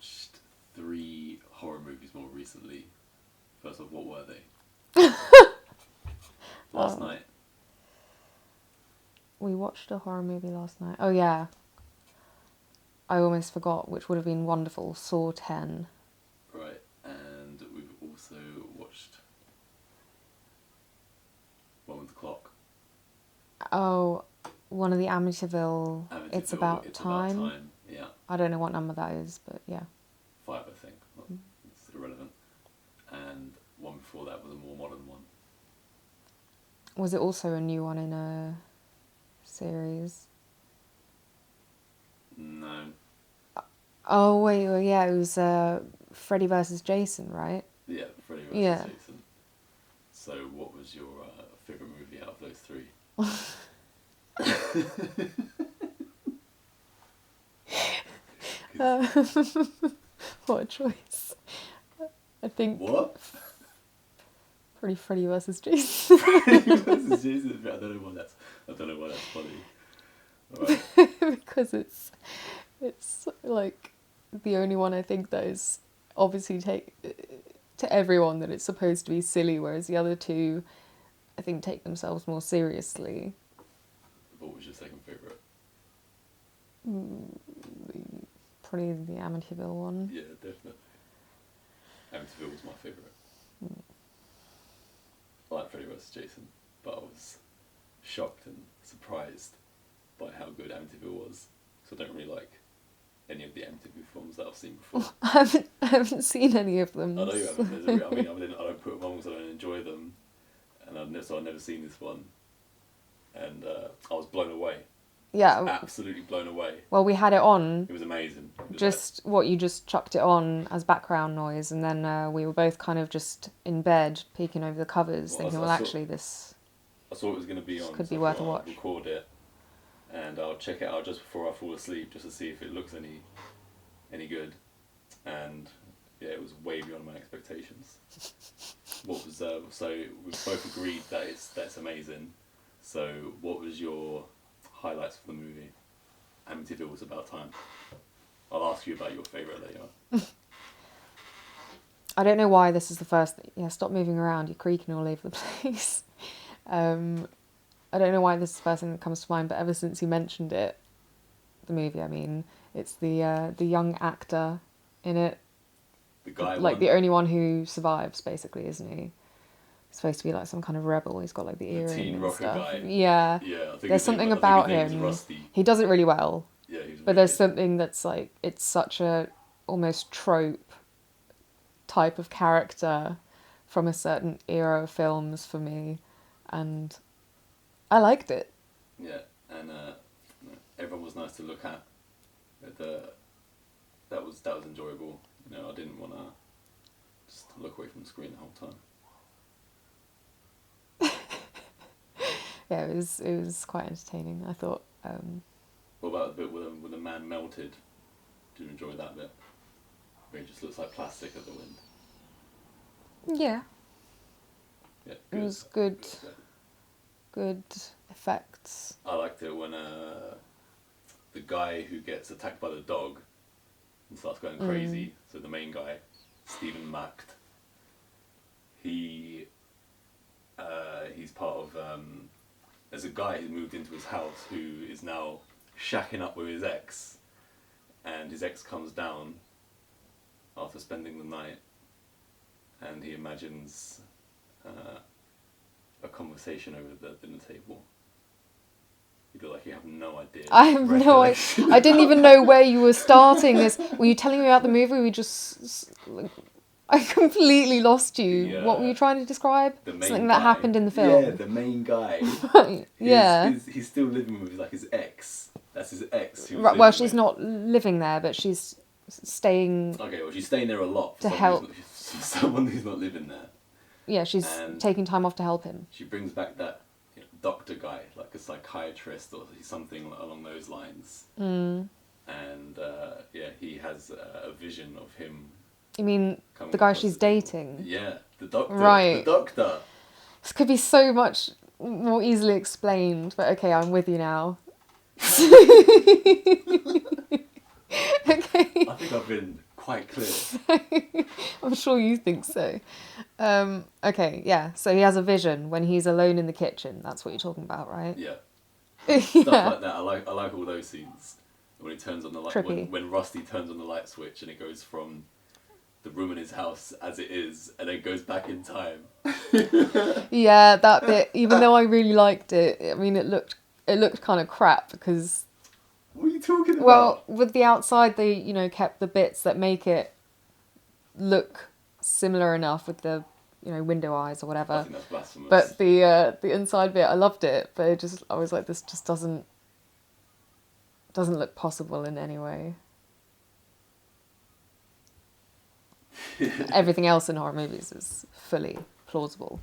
watched 3 horror movies more recently. First off, what were they? Last night. We watched a horror movie last night. Oh yeah. I almost forgot, which would have been wonderful. Saw 10. Right, and we've also watched One with the Clock. Oh, one of the Amityville. It's About Time. About Time, yeah. I don't know what number that is, but yeah. 5, I think. It's irrelevant. And one before that was a more modern one. Was it also a new one in a series? No. Oh, wait, well, yeah, it was Freddy Vs Jason, right? Yeah, Freddy Vs Jason. So what was your favourite movie out of those 3? What a choice. I think... What? Probably Freddy vs Jason. Freddy vs Jason. I don't know why that's funny. Alright. Because it's like the only one I think that is obviously to everyone that it's supposed to be silly, whereas the other 2 I think take themselves more seriously. What was your second favourite? Probably the Amityville one. Yeah, definitely. Amityville was my favourite. I like Freddy vs Jason, but I was shocked and surprised by how good Amityville was. So I don't really like any of the Amityville films that I've seen before. I haven't seen any of them. I know you haven't. I don't put them on because I don't enjoy them, and I've never seen this one, and I was blown away. Yeah, absolutely blown away. Well, we had it on. It was amazing. You just chucked it on as background noise, and then we were both kind of just in bed peeking over the covers, thinking, this. I saw it was going to be on. Could be worth a watch. Record it, and I'll check it out just before I fall asleep, just to see if it looks any good, and yeah, it was way beyond my expectations. What was so we both agreed that that's amazing. So what was your highlights for the movie? Amityville was About Time. I'll ask you about your favourite later. I don't know why this is the first... Yeah, stop moving around. You're creaking all over the place. I don't know why this is the first thing that comes to mind, but ever since you mentioned it, the movie, I mean, it's the young actor in it. The guy like the only one who survives, basically, isn't he? He's supposed to be like some kind of rebel. He's got like the earring teen and rocker stuff. guy. Yeah. Yeah, I think there's something about him. He does it really well. Yeah, but there's something that's like, it's such a almost trope type of character from a certain era of films for me, and I liked it. Yeah, and everyone was nice to look at. That was enjoyable. You know, I didn't want to just look away from the screen the whole time. Yeah, it was quite entertaining, I thought. What about the bit where the man melted? Did you enjoy that bit? Where it just looks like plastic at the wind. Yeah. Yeah, it was good effects. I liked it when the guy who gets attacked by the dog and starts going crazy, so the main guy, Stephen Macht, he's part of... there's a guy who moved into his house who is now shacking up with his ex, and his ex comes down after spending the night, and he imagines a conversation over the dinner table. You look like you have no idea. I have no idea. I didn't even know where you were starting this. Were you telling me about the movie? I completely lost you. What were you trying to describe? Something that happened in the film. Yeah, the main guy. Yeah. He's still living with his ex. That's his ex. Right, well, she's not living there, but she's staying... Okay, well, she's staying there a lot. To help. Someone who's not living there. Yeah, she's taking time off to help him. She brings back that doctor guy, like a psychiatrist or something along those lines. And he has a vision of him. You mean the guy she's dating? Yeah, the doctor. Right. The doctor. This could be so much more easily explained, but okay, I'm with you now. Okay. I think I've been quite clear. I'm sure you think so. Okay, yeah. So he has a vision when he's alone in the kitchen. That's what you're talking about, right? Yeah. Yeah. Stuff like that. I like all those scenes when he turns on the light. Trippy. When Rusty turns on the light switch and it goes from the room in his house as it is, and then goes back in time. Yeah, that bit. Even though I really liked it, I mean, it looked kind of crap because. What are you talking about? Well, with the outside, they kept the bits that make it look similar enough with the window eyes or whatever. I think that's blasphemous. But the inside bit, I loved it, but I was like, this just doesn't look possible in any way. Everything else in horror movies is fully plausible.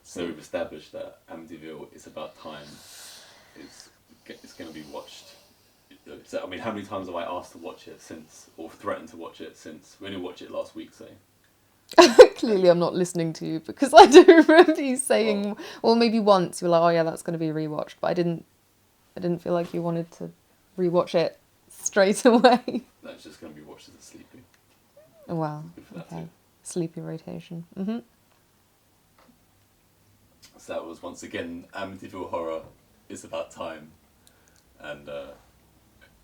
So we've established that Amityville is about time. It's going to be watched. So, I mean, how many times have I asked to watch it since, or threatened to watch it since? We only watched it last week, so. Clearly I'm not listening to you, because I do remember you saying, well, maybe once you were like, oh yeah, that's going to be rewatched, but I didn't feel like you wanted to rewatch it straight away. That's just going to be watched as a sleeping. Well, okay. Sleepy rotation. Mm-hmm. So that was, once again, Amityville Horror. It's about time. And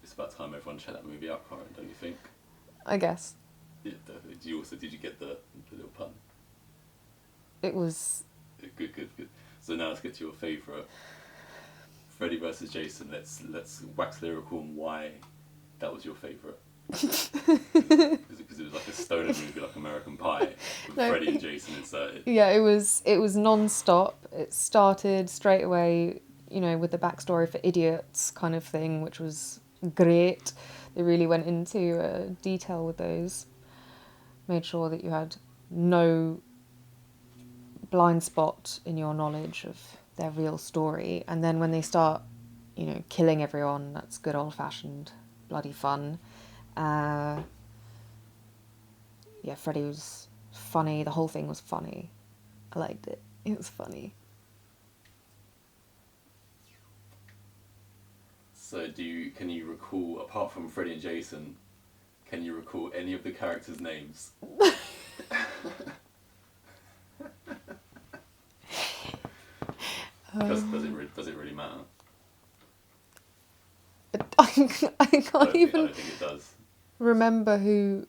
it's about time everyone check that movie out, Karen, don't you think? I guess. Yeah, did you get the little pun? It was... Good. So now let's get to your favourite. Freddy vs Jason. Let's wax lyrical on why that was your favourite. Because it was like a stoner movie, like American Pie, with Freddy and Jason inserted. Yeah, it was non-stop. It started straight away, with the backstory for idiots kind of thing, which was great. They really went into detail with those. Made sure that you had no blind spot in your knowledge of their real story. And then when they start, killing everyone, that's good old-fashioned bloody fun. Yeah, Freddy was funny. The whole thing was funny. I liked it. It was funny. So can you recall, apart from Freddy and Jason, can you recall any of the characters' names? Does it really matter? I can't even I don't think it does. remember who...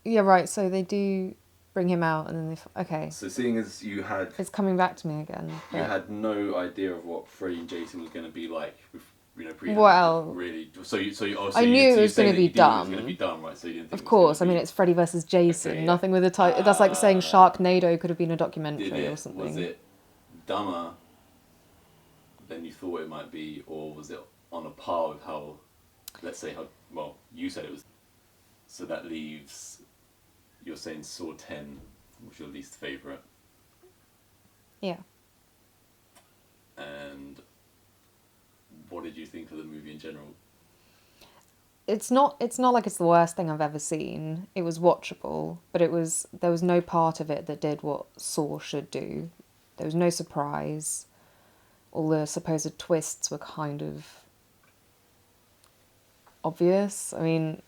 Yeah, right, so they do bring him out and then they... Okay. So seeing as you had... It's coming back to me again. You had no idea of what Freddy and Jason was going to be like, Well... Really? I knew it was going to be dumb. It was going to be dumb, right? So you didn't think of course, I mean, it's Freddy vs. Jason. Okay, yeah. Nothing with a title. That's like saying Sharknado could have been a documentary or something. Was it dumber than you thought it might be, or was it on a par with how, let's say well, you said it was. So that leaves, you're saying Saw 10 was your least favourite. Yeah. And what did you think of the movie in general? It's not like it's the worst thing I've ever seen. It was watchable, but there was no part of it that did what Saw should do. There was no surprise. All the supposed twists were kind of obvious. I mean,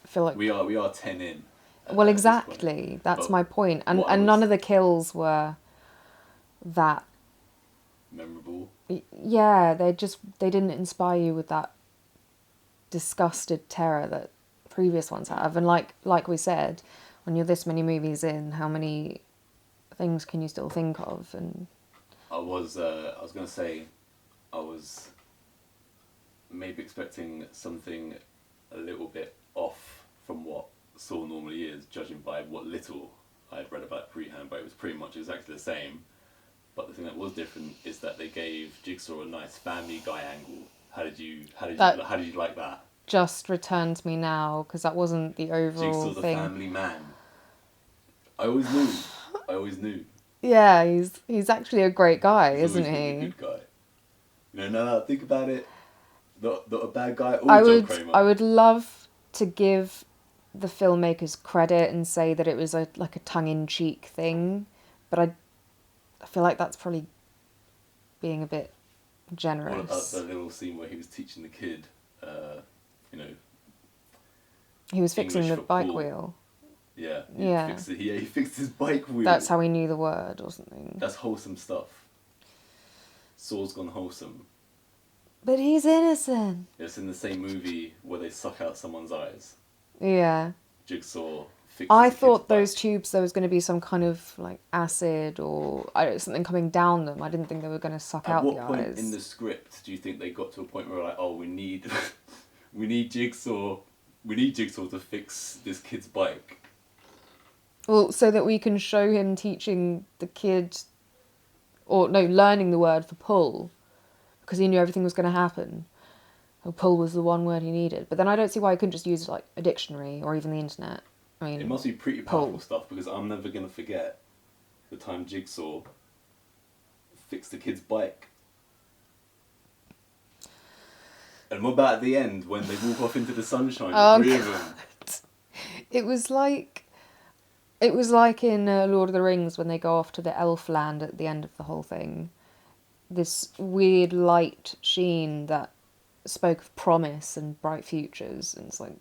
I feel like we are 10 in. Well, exactly. That's my point. And none of the kills were that memorable. Yeah, they didn't inspire you with that disgusted terror that previous ones have. And like we said, when you're this many movies in, how many things can you still think of? And I was going to say, I was maybe expecting something a little bit off from what Saw normally is, judging by what little I had read about pre-hand, but it was pretty much exactly the same. But the thing that was different is that they gave Jigsaw a nice Family Guy angle. How did you like that? Just returned to me now, because that wasn't the overall Jigsaw's thing. a family man. I always knew. Yeah, he's actually a great guy, isn't he? A good guy. No, think about it. Not a bad guy. I would love to give the filmmakers credit and say that it was a tongue-in-cheek thing, but I feel like that's probably being a bit generous. What about the little scene where he was teaching the kid, He was fixing English the for bike pool. wheel. Yeah. Yeah. He fixed his bike wheel. That's how he knew the word or something. That's wholesome stuff. Saul's gone wholesome. But he's innocent. It's in the same movie where they suck out someone's eyes. Yeah. Jigsaw fixes I the kid's thought those bike. tubes, there was going to be some kind of like acid or something coming down them. I didn't think they were going to suck out the eyes. At what point in the script do you think they got to a point where like, oh, we need Jigsaw to fix this kid's bike? Well, so that we can show him teaching the kid, or no, learning the word for pull, because he knew everything was going to happen. And pull was the one word he needed. But then I don't see why he couldn't just use like a dictionary or even the internet. I mean, It must be pretty powerful stuff, because I'm never going to forget the time Jigsaw fixed the kid's bike. And what about at the end when they walk off into the sunshine, the three of them? It was like in Lord of the Rings when they go off to the elf land at the end of the whole thing. This weird light sheen that spoke of promise and bright futures, and it's like...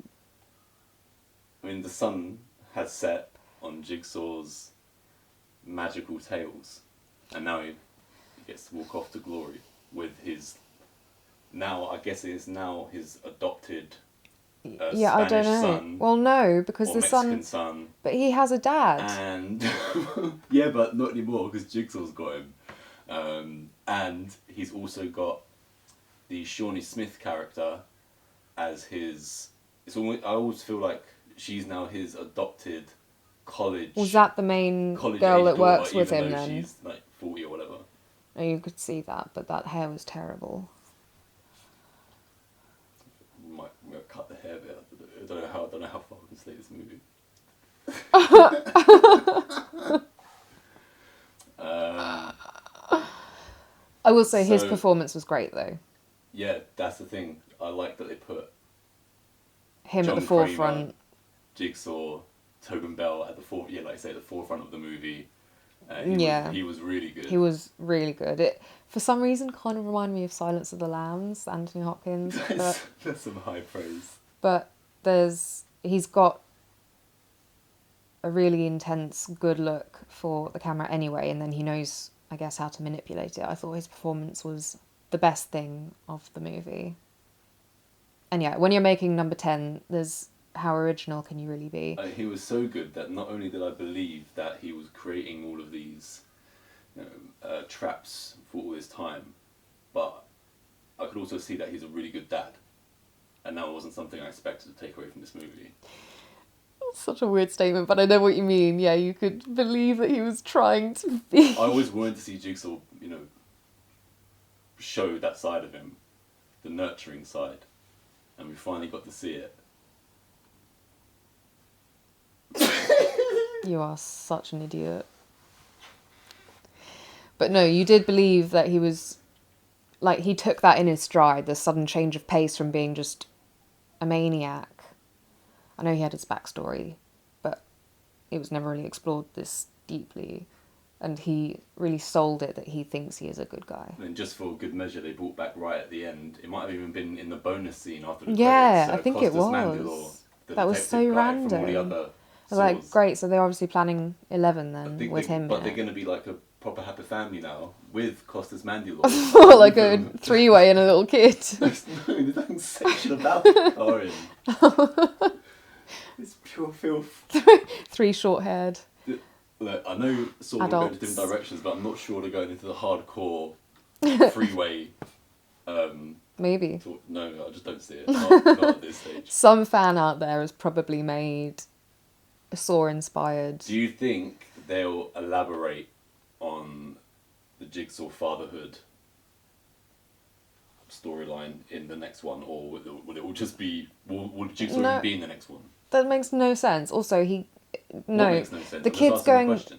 I mean, the sun has set on Jigsaw's magical tales, and now he gets to walk off to glory with his... Now, I guess it is now his adopted I Spanish don't know. son. Well, no, because or the Mexican son. But he has a dad. And yeah, but not anymore because Jigsaw's got him. And he's also got the Shawnee Smith character as his... It's almost, I always feel like she's now his adopted college... Was that the main girl that works with him then? She's like 40 or whatever. Oh, you could see that, but that hair was terrible. Might cut the hair bit. I don't know how far we can slay this movie. I will say his performance was great though. Yeah, that's the thing. I like that they put him John at the forefront. Kramer, Jigsaw, Tobin Bell at the like I say, the forefront of the movie. He was really good. He was really good. It, for some reason, kind of reminded me of Silence of the Lambs, Anthony Hopkins. That's some high praise. But he's got a really intense, good look for the camera anyway, and then he knows, I guess, how to manipulate it. I thought his performance was the best thing of the movie. And yeah, when you're making number 10, there's... How original can you really be? He was so good that not only did I believe that he was creating all of these traps for all this time, but I could also see that he's a really good dad. And that wasn't something I expected to take away from this movie. Such a weird statement, but I know what you mean. Yeah, you could believe that he was trying to be... I always wanted to see Jigsaw, show that side of him, the nurturing side. And we finally got to see it. You are such an idiot. But no, you did believe that he was... Like, he took that in his stride, the sudden change of pace from being just a maniac. I know he had his backstory, but it was never really explored this deeply. And he really sold it that he thinks he is a good guy. And just for good measure, they brought back right at the end. It might have even been in the bonus scene after the credits. credits. I think Costas it was. Mandylor, That was so random. From all the other like, great, so they're obviously planning 11 then with him. But they're going to be like a proper happy family now with Costas Mandylor. Like a three-way and a little kid. There's nothing sexual about it, Oren. It's pure filth. 3 short-haired. Look, I know sort of going to different directions, but I'm not sure they're going into the hardcore three-way. Maybe. No, I just don't see it. Not at this stage. Some fan out there has probably made a Saw-inspired... Do you think they'll elaborate on the Jigsaw fatherhood storyline in the next one, or will it all just be... Will Jigsaw even be in the next one? That makes no sense. Also, What makes no sense? The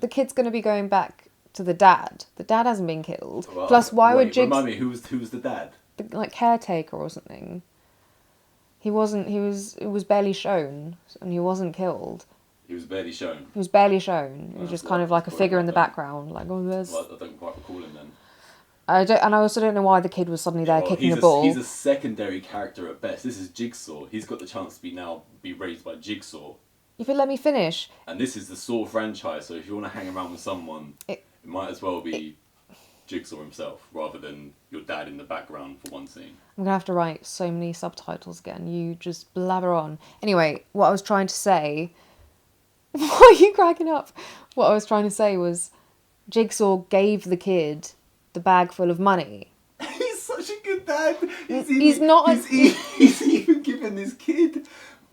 kid's going to be going back to the dad. The dad hasn't been killed. Well, plus, why would Jigsaw... Remind me, who was the dad? Like caretaker or something. He wasn't. It was barely shown, and he wasn't killed. He was barely shown. He was just kind of like a figure in the background. Like, oh, there's... Well, I don't quite recall him then. And I also don't know why the kid was suddenly there kicking a ball. He's a secondary character at best. This is Jigsaw. He's got the chance to be raised by Jigsaw. If you let me finish. And this is the Saw franchise, so if you want to hang around with someone, it might as well be Jigsaw himself, rather than your dad in the background for one scene. I'm going to have to write so many subtitles again. You just blabber on. Anyway, what I was trying to say... Why are you cracking up? What I was trying to say was Jigsaw gave the kid the bag full of money. He's such a good dad. He's even given this kid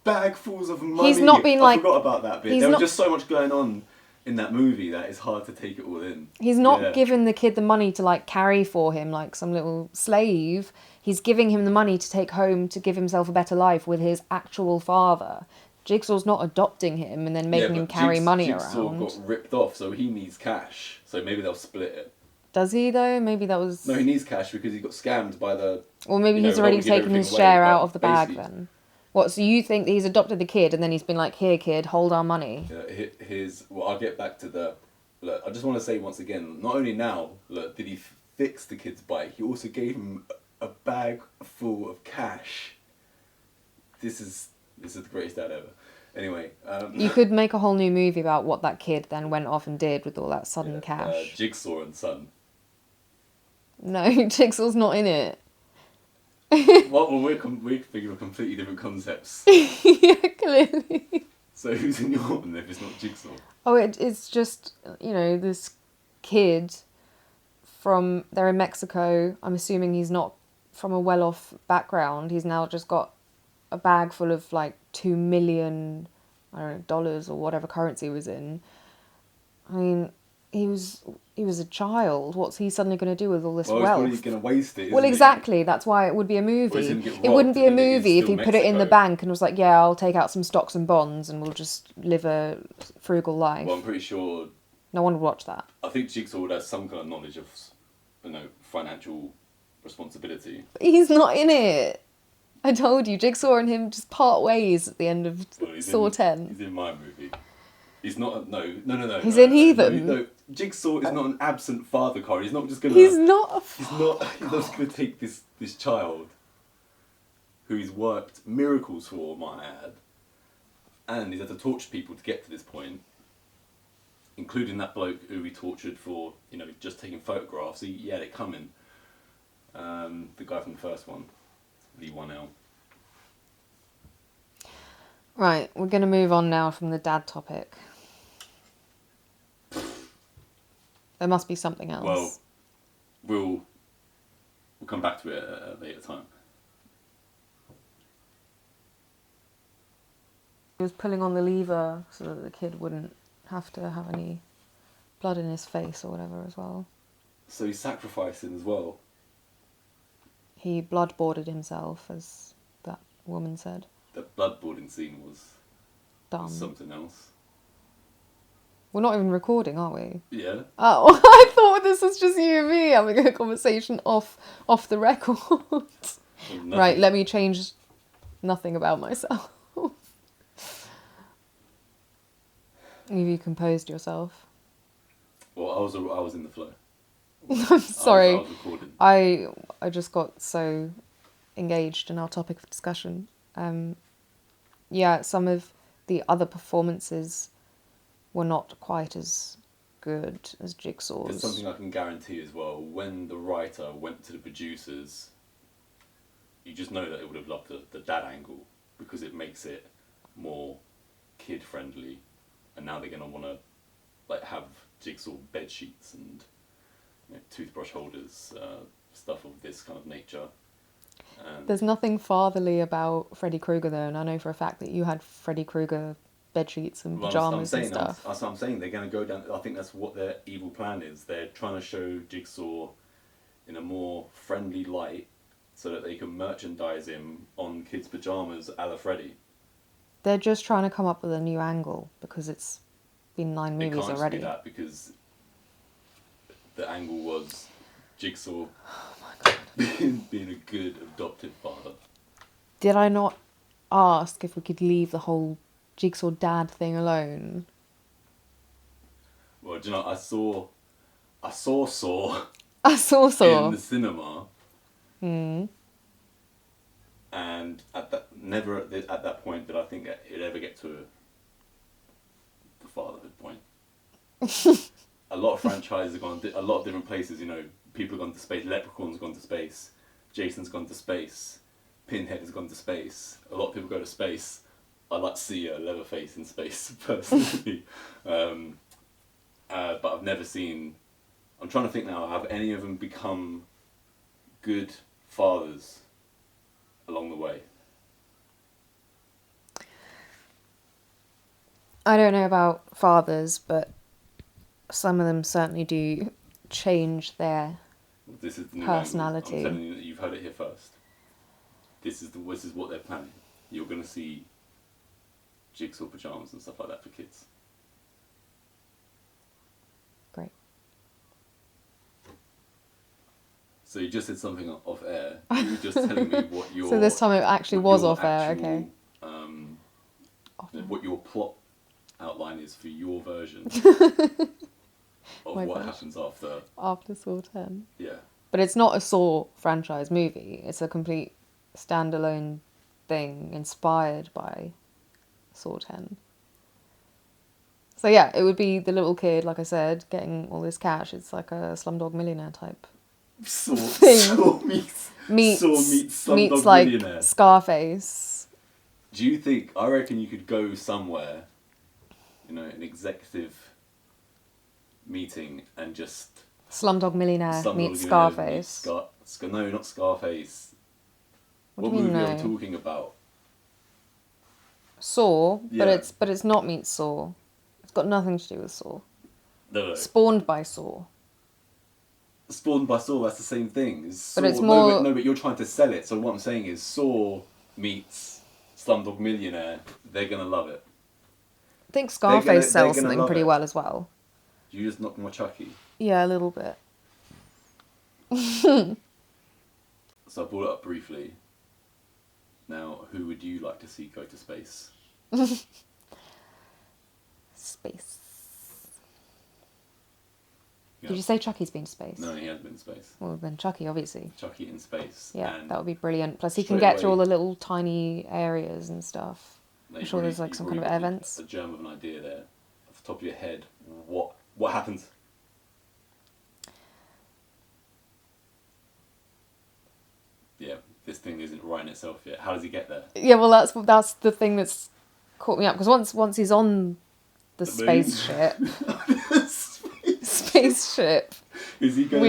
bagfuls of money. He's not been I forgot about that bit. There was just so much going on in that movie that it's hard to take it all in. He's not giving the kid the money to like carry for him like some little slave. He's giving him the money to take home to give himself a better life with his actual father. Jigsaw's not adopting him and then making him carry money around. Jigsaw got ripped off, so he needs cash. So maybe they'll split it. Does he though? Maybe that was... No, he needs cash because he got scammed by the... Or maybe he's already taken his share out of the bag then. What, so you think that he's adopted the kid and then he's been like, here kid, hold our money? Yeah, well, I'll get back to the... Look, I just want to say once again, not only now, look, did he fix the kid's bike, he also gave him a bag full of cash. This is the greatest dad ever. Anyway, you could make a whole new movie about what that kid then went off and did with all that sudden cash. Jigsaw and Son. No, Jigsaw's not in it. Well, we're thinking of completely different concepts. Yeah, clearly. So who's in your one if it's not Jigsaw? Oh, it's just, this kid they're in Mexico. I'm assuming he's not from a well-off background. He's now just got a bag full of like $2 million, I don't know, dollars or whatever currency was in. I mean, he was a child. What's he suddenly going to do with all this wealth? He's going to waste it. Well, exactly. That's why it would be a movie. It wouldn't be a movie if he put it in the bank and was like, "Yeah, I'll take out some stocks and bonds and we'll just live a frugal life." Well, I'm pretty sure no one would watch that. I think Jigsaw would have some kind of knowledge of, financial responsibility. He's not in it. I told you, Jigsaw and him just part ways at the end of Saw 10. He's in my movie. He's not. No. He's in Heathen. No, Jigsaw is not an absent father card. He's not just gonna. He's not. He's not just gonna take this child, who he's worked miracles for, might I add, and he's had to torture people to get to this point, including that bloke who he tortured for, just taking photographs. He had it coming. The guy from the first one. V1L. Right, we're going to move on now from the dad topic. There must be something else. Well, we'll come back to it at a later time. He was pulling on the lever so that the kid wouldn't have to have any blood in his face or whatever as well. So he's sacrificing as well. He bloodboarded himself, as that woman said. The bloodboarding scene was dumb. Something else. We're not even recording, are we? Yeah. Oh, I thought this was just you and me having a conversation off the record. Right, let me change nothing about myself. Have you composed yourself? Well, I was in the flow. I'm sorry. I was recording. I just got so engaged in our topic of discussion. Some of the other performances were not quite as good as Jigsaw's. There's something I can guarantee as well. When the writer went to the producers, you just know that they would have loved the dad angle because it makes it more kid friendly, and now they're gonna want to have Jigsaw bed sheets and toothbrush holders, stuff of this kind of nature. There's nothing fatherly about Freddy Krueger though, and I know for a fact that you had Freddy Krueger bed sheets and pyjamas and stuff. That's what I'm saying. They're going to go down. I think that's what their evil plan is. They're trying to show Jigsaw in a more friendly light so that they can merchandise him on kids' pyjamas a la Freddy. They're just trying to come up with a new angle because it's been 9 movies already. It can't just be that because the angle was Jigsaw being a good adopted father. Did I not ask if we could leave the whole Jigsaw dad thing alone? Well, do you know, I saw Saw I saw in the cinema. Hmm. And at that point did I think it'd ever get to the fatherhood point. A lot of franchises have gone a lot of different places. You know, people have gone to space. Leprechaun's gone to space. Jason's gone to space. Pinhead has gone to space. A lot of people go to space. I'd like to see a Leatherface in space personally, but I've never seen. I'm trying to think now. Have any of them become good fathers along the way? I don't know about fathers, but some of them certainly do change their This is the new personality. angle. I'm telling you that you've heard it here first. This is what they're planning. You're going to see jigsaw pajamas and stuff like that for kids. Great. So you just said something off air. You were just telling me what your... So this time it actually what was your off air, actual, okay. What your plot outline is for your version of My what version. happens after... After Saw 10. Yeah. But it's not a Saw franchise movie. It's a complete standalone thing inspired by Saw 10. So yeah, it would be the little kid, like I said, getting all this cash. It's like a Slumdog Millionaire type Saw meets Slumdog like Millionaire. Scarface. Do you think... I reckon you could go somewhere, you know, an executive meeting and just... Slumdog Millionaire Slumdog meets Millionaire Scarface. No, not Scarface. What What do you mean movie no? are we talking about? Saw, Yeah. but it's not meets Saw. It's got nothing to do with Saw. No. Spawned by Saw. Spawned by Saw, that's the same thing. Saw, But it's more... No, but you're trying to sell it. So what I'm saying is Saw meets Slumdog Millionaire. They're going to love it. I think Scarface sells they're gonna something love pretty it. well as well. You just knocked my Chucky. Yeah, a little bit. So I brought it up briefly. Now, who would you like to see go to space? Space. Yeah. Did you say Chucky's been to space? No, he has been to space. Well, then Chucky, obviously. Chucky in space. Yeah, and that would be brilliant. Plus, he can straight get to away- all the little tiny areas and stuff. No, I'm you've sure already- there's like you've some kind of already air got vents. A germ of an idea there, off the top of your head. What happens? Yeah, this thing isn't right in itself yet. How does he get there? Yeah, well, that's the thing that's caught me up because once he's on the moon? spaceship, spaceship. Is he gonna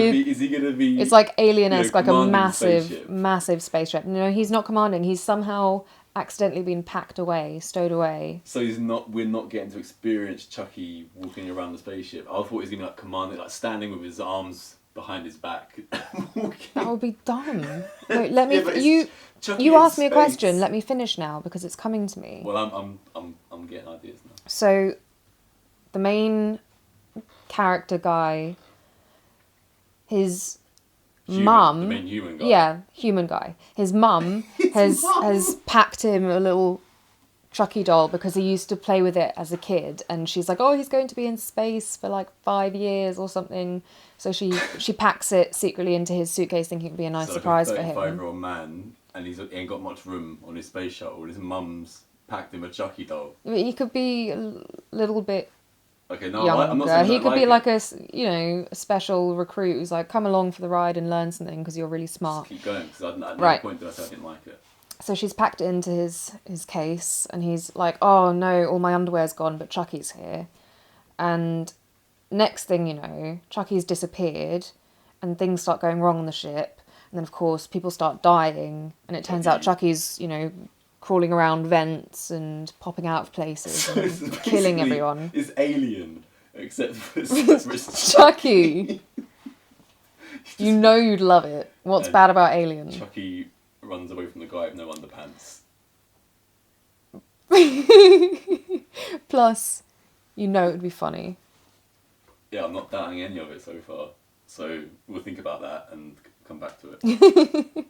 be? It's like alien-esque, like a commanding the massive, spaceship? massive spaceship. No, he's not commanding. He's somehow accidentally been packed away, stowed away. So he's not. We're not getting to experience Chucky walking around the spaceship. I thought he was gonna be like commanding, like standing with his arms behind his back, walking. That would be dumb. Wait, let me. Yeah, but it's you Chucky you in asked me a space. question. Let me finish now because it's coming to me. Well, I'm getting ideas now. So, the main character guy, his The mum, main human guy. yeah, human guy. His mum has packed him a little Chucky doll because he used to play with it as a kid, and she's like, oh, he's going to be in space for like 5 years or something. So she packs it secretly into his suitcase, thinking it'd be a nice surprise for him. 35-year-old man, and he ain't got much room on his space shuttle. And his mum's packed him a Chucky doll. He could be a little bit Okay, no, younger. I'm not saying He I could be it. like a a special recruit who's like, come along for the ride and learn something because you're really smart. Just keep going, because at no Right. point did I say I didn't like it. So she's packed it into his case, and he's like, oh no, all my underwear's gone, but Chucky's here. And next thing you know, Chucky's disappeared, and things start going wrong on the ship. And then, of course, people start dying, and it turns out Chucky's, crawling around vents and popping out of places and it's killing basically- everyone. It's Alien, except for it's Chucky! You know you'd love it. What's And bad about Alien? Chucky runs away from the guy with no underpants. Plus, you know it would be funny. Yeah, I'm not doubting any of it so far. So we'll think about that and come back to it.